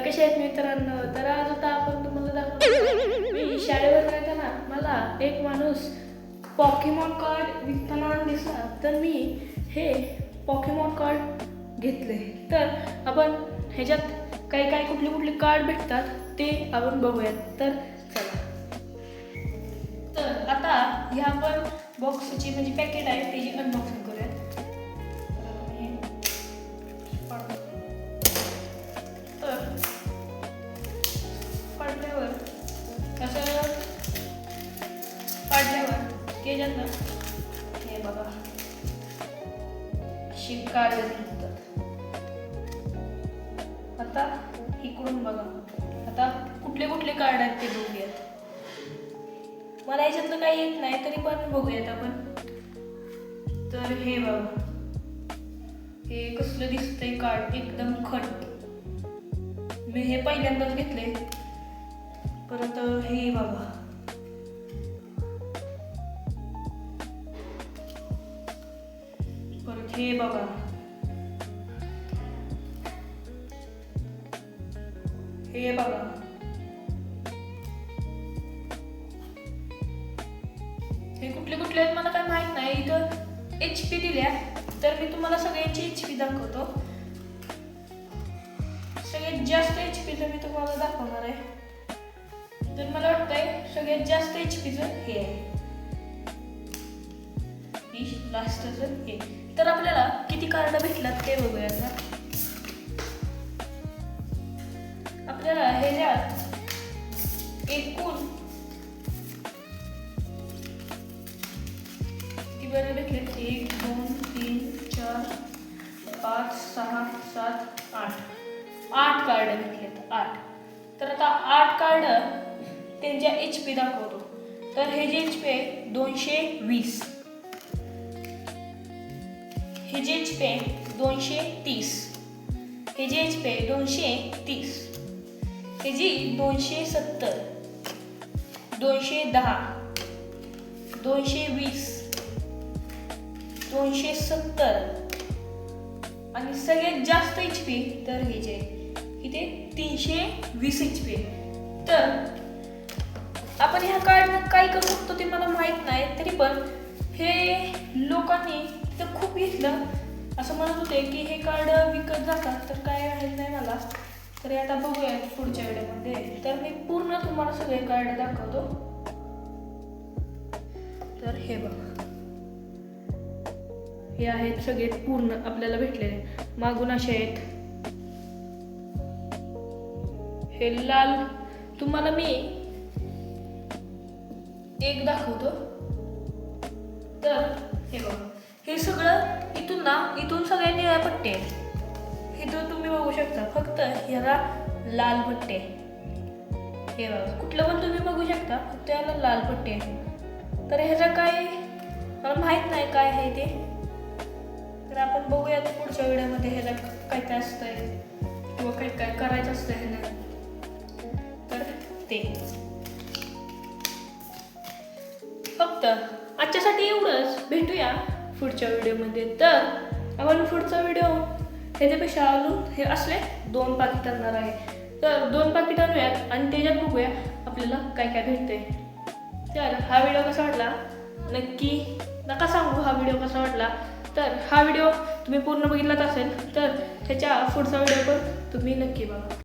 कसे आहेत मित्रांनो? तर आज आता आपण तुम्हाला दाखवतो मी शाळेवर येताना मला एक माणूस पॉकेमॉन कार्ड विकताना दिसला, तर मी हे पॉकेमॉन कार्ड घेतले. तर आपण ह्याच्यात काही कुठले कार्ड भेटतात ते आपण बघूयात. तर चला. तर आता ह्या आपण बॉक्सची म्हणजे पॅकेट आहे त्याची अनबॉक्सिंग करूयात. तर काढल्यावर कसं काढल्यावर त्याच्यात ना हे बघा अशी कार्ड निघतात. आता इकडून बघा, आता कुठले कार्ड आहेत ते बघूयात. मला याच्यातलं काही येत नाही तरी पण बघूयात आपण. तर हे बघा, हे कसलं दिसतंय कार्ड, एकदम खट. मी हे पहिल्यांदाच घेतले. परत हे बघा, परत हे बघा, हे बघा, हे कुठले आहेत मला काय माहित नाही. इथं HP दिल्या, तर मी तुम्हाला सगळ्यांची HP दाखवतो. सगळ्यात जास्त HPचं मी तुम्हाला दाखवणार आहे. तर मला वाटतंय सगळ्यात जास्त HPचं हे आहे, लास्टचं हे. तर आपल्याला किती कार्ड भेटलात ते बघूयात ना. आपल्याला ह्याच्यात एकूण किती बरं भेटले? 1 2 3 4 5 6 7 8 कार्ड भेटलेत. 8. तर आता 8 कार्ड त्यांच्या HP दाखवतो. तर हे जे HP आहे 220, हे जे HP आहे 230, हे जे HP आहे 230, हे जी 270, 210, 220, 270 आणि सगळ्यात जास्त HP तर हे जे इथे 320 HP. तर आपण ह्या कार्डनं काय करू शकतो ते मला माहित नाही, तरी पण हे लोकांनी तर खूप घेतलं असं म्हणत होते की हे कार्ड विकत जातात. तर काय माहित नाही मला. तर आता बघूया पुढच्या व्हिडिओमध्ये. तर मी पूर्ण तुम्हाला सगळे कार्ड दाखवतो. तर हे बघा, हे आहेत सगळे पूर्ण आपल्याला भेटलेले. मागून असे आहेत. हे लाल तुम्हाला मी एक दाखवतो. तर हे बघा, हे सगळं इथून सगळ्या निळ्या पट्टे आहेत. हे तर तुम्ही बघू शकता. फक्त ह्याला लाल पट्टे. हे बघा, कुठलं पण तुम्ही बघू शकता, फक्त याला लाल पट्टे आहे. तर ह्याचं काय मला माहित नाही काय आहे ते. तर आपण बघूयात पुढच्या व्हिडिओमध्ये ह्याला काय असतंय किंवा काय करायचं असतं ह्याला. तर ते फक्त आजच्यासाठी एवढंच. भेटूया पुढच्या व्हिडिओमध्ये. तर आपण पुढचा व्हिडिओ ह्याच्यापेक्षा अजून हे असले 2 पाकिट आणणार आहे. तर 2 पाकिट आणूयात आणि त्याच्यात बघूया आपल्याला काय भेटतंय. तर हा व्हिडिओ कसा वाटला नका सांगू हा व्हिडिओ कसा वाटला. तर हा व्हिडिओ तुम्ही पूर्ण बघितलाच असेल तर त्याच्या पुढचा व्हिडिओ पण तुम्ही नक्की बघा.